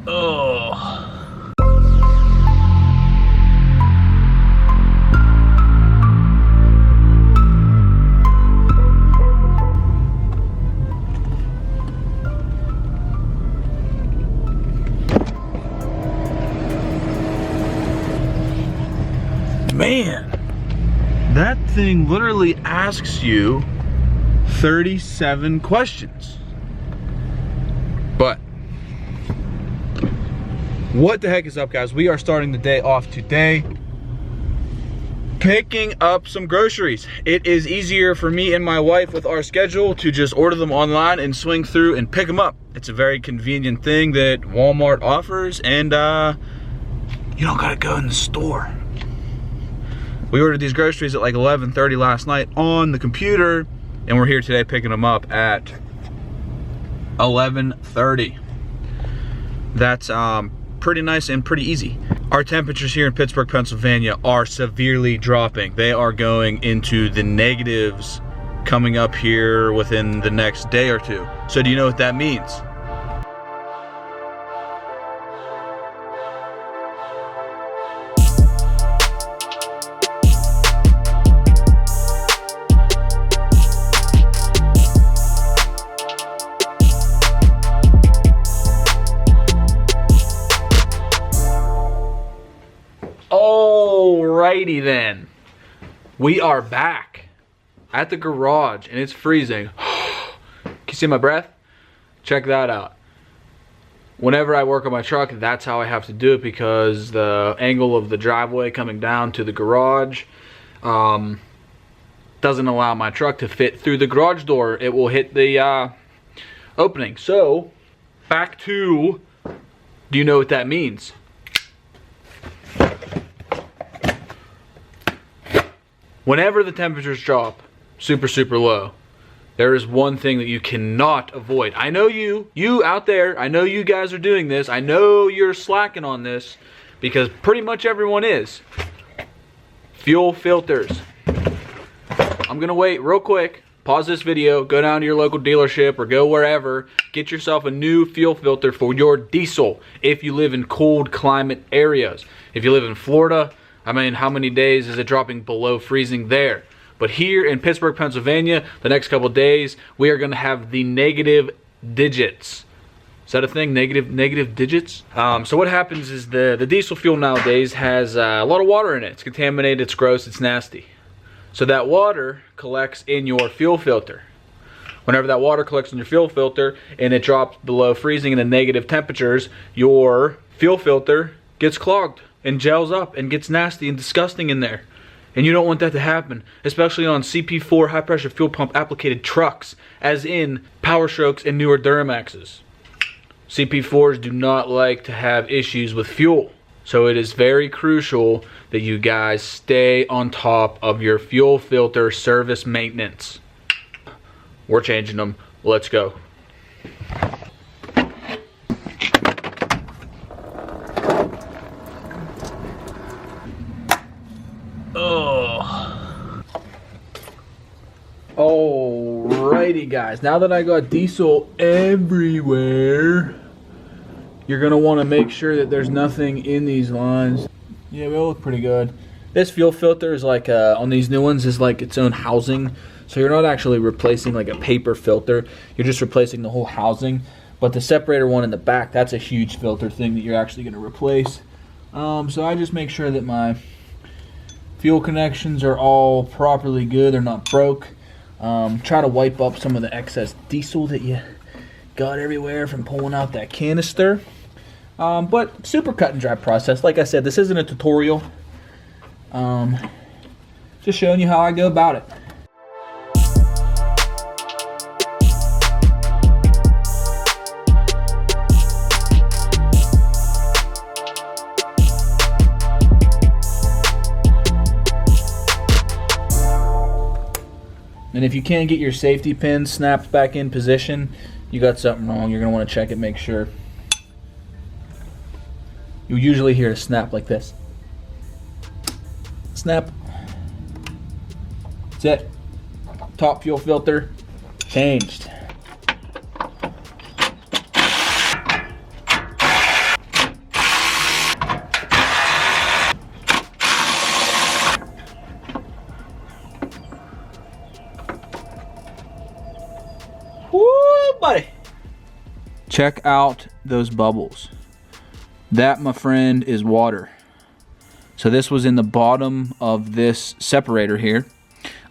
Oh. Man, that thing literally asks you 37 questions. But what the heck is up, guys? We are starting the day off today picking up some groceries. It is easier for me and my wife with our schedule to just order them online and swing through and pick them up. It's a very convenient thing that Walmart offers, and you don't gotta go in the store. We ordered these groceries at like 11:30 last night on the computer, and we're here today picking them up at 11:30. That's pretty nice and pretty easy. Our temperatures here in Pittsburgh, Pennsylvania are severely dropping. They are going into the negatives coming up here within the next day or two. So do you know what that means? Alrighty then, we are back at the garage and it's freezing. Can you see my breath? Check that out. Whenever I work on my truck, that's how I have to do it, because the angle of the driveway coming down to the garage doesn't allow my truck to fit through the garage door. It will hit the opening. So back to, do you know what that means? Whenever the temperatures drop super low, there is one thing that you cannot avoid. I know you out there, I know you guys are doing this. I know you're slacking on this, because pretty much everyone is. Fuel filters. I'm gonna wait real quick, pause this video, go down to your local dealership or go wherever, get yourself a new fuel filter for your diesel if you live in cold climate areas. If you live in Florida, I mean, how many days is it dropping below freezing there? But here in Pittsburgh, Pennsylvania, the next couple days, we are gonna have the negative digits. Is that a thing, negative digits? So what happens is the diesel fuel nowadays has a lot of water in it. It's contaminated, it's gross, it's nasty. So that water collects in your fuel filter. Whenever that water collects in your fuel filter and it drops below freezing in the negative temperatures, your fuel filter gets clogged and gels up and gets nasty and disgusting in there. And you don't want that to happen, especially on CP4 high pressure fuel pump applicated trucks, as in POWERSTROKEs and newer Duramaxes. CP4s do not like to have issues with fuel. So it is very crucial that you guys stay on top of your fuel filter service maintenance. We're changing them. Let's go. Alrighty guys, now that I got diesel everywhere, you're gonna want to make sure that there's nothing in these lines. Yeah, they look pretty good. This fuel filter is like, on these new ones, is like its own housing. So you're not actually replacing like a paper filter, you're just replacing the whole housing. But the separator one in the back, that's a huge filter thing that you're actually gonna replace. So I just make sure that my fuel connections are all properly good, they're not broke. Try to wipe up some of the excess diesel that you got everywhere from pulling out that canister. But super cut and dry process. Like I said, this isn't a tutorial. Just showing you how I go about it. And if you can't get your safety pin snapped back in position, you got something wrong. You're going to want to check it, make sure. You usually hear a snap like this. Snap. That's it. Top fuel filter changed. check out those bubbles. That, my friend, is water. So this was in the bottom of this separator here.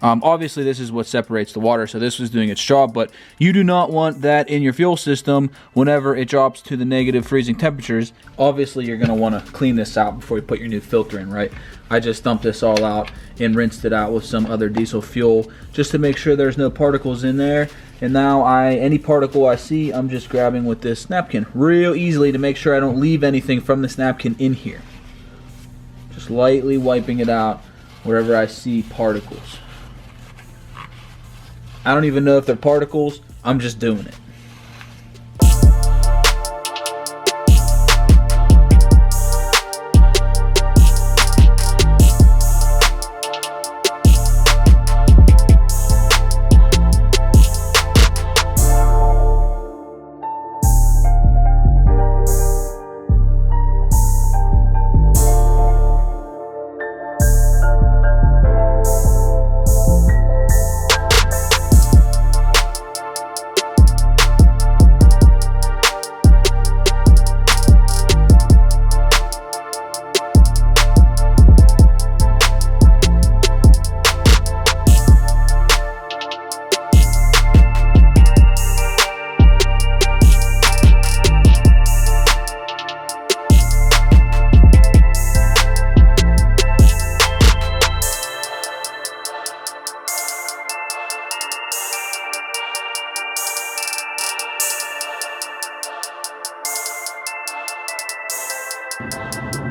Obviously this is what separates the water, so this was doing its job, but you do not want that in your fuel system whenever it drops to the negative freezing temperatures. Obviously you're gonna wanna clean this out before you put your new filter in, right? I just dumped this all out and rinsed it out with some other diesel fuel just to make sure there's no particles in there. And now any particle I see, I'm just grabbing with this napkin real easily to make sure I don't leave anything from this napkin in here. Just lightly wiping it out wherever I see particles. I don't even know if they're particles, I'm just doing it.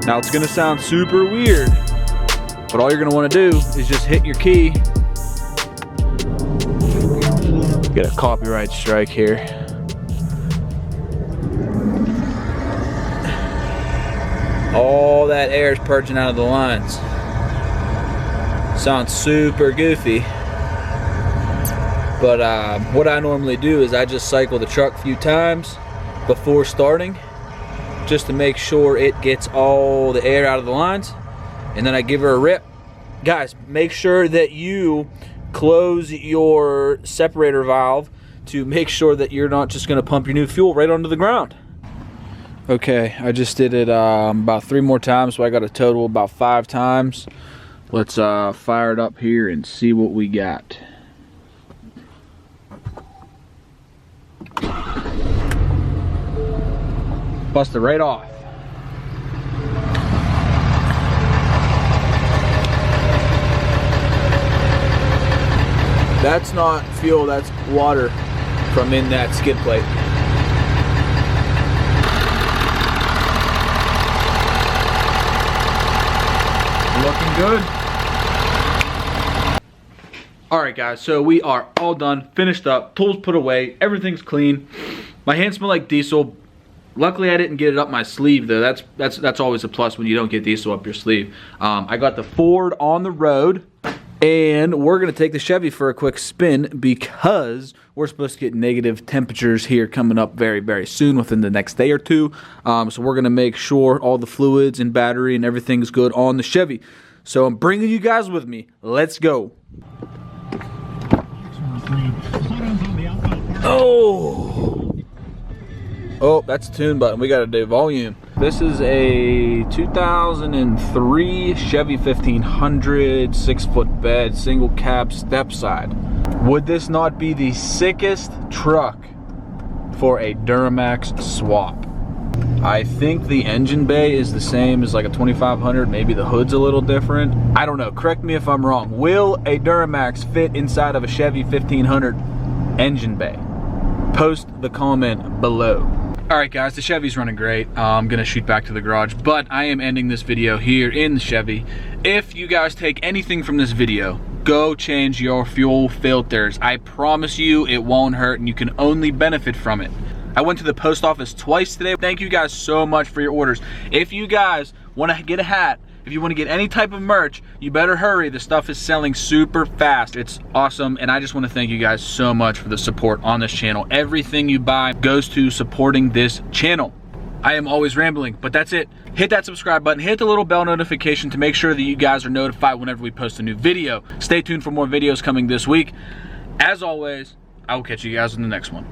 Now it's gonna sound super weird, but all you're gonna wanna do is just hit your key. Get a copyright strike here. All that air is purging out of the lines. Sounds super goofy, but what I normally do is I just cycle the truck a few times before starting, just to make sure it gets all the air out of the lines, and then I give her a rip. Guys, make sure that you close your separator valve to make sure that you're not just gonna pump your new fuel right onto the ground. Okay, I just did it about 3 more times, so I got a total about 5 times. Let's fire it up here and see what we got. Bust it right off. That's not fuel, that's water from in that skid plate. Looking good. Alright guys, so we are all done, finished up, tools put away, everything's clean. My hands smell like diesel. Luckily I didn't get it up my sleeve though. That's always a plus when you don't get diesel up your sleeve. I got the Ford on the road, and we're gonna take the Chevy for a quick spin because we're supposed to get negative temperatures here coming up very, very soon, within the next day or two. So we're gonna make sure all the fluids and battery and everything's good on the Chevy. So I'm bringing you guys with me. Let's go. Oh, that's the tune button. We gotta do volume. This is a 2003 Chevy 1500 6-foot bed, single cab, step side. Would this not be the sickest truck for a Duramax swap? I think the engine bay is the same as like a 2500. Maybe the hood's a little different. I don't know. Correct me if I'm wrong. Will a Duramax fit inside of a Chevy 1500 engine bay? Post the comment below. Alright guys, the Chevy's running great. I'm gonna shoot back to the garage, but I am ending this video here in the Chevy. If you guys take anything from this video, go change your fuel filters. I promise you it won't hurt, and you can only benefit from it. I went to the post office twice today. Thank you guys so much for your orders. If you guys want to get a hat, if you want to get any type of merch, you better hurry. The stuff is selling super fast. It's awesome, and I just want to thank you guys so much for the support on this channel. Everything you buy goes to supporting this channel. I am always rambling, but that's it. Hit that subscribe button, hit the little bell notification to make sure that you guys are notified whenever we post a new video. Stay tuned for more videos coming this week. As always, I will catch you guys in the next one.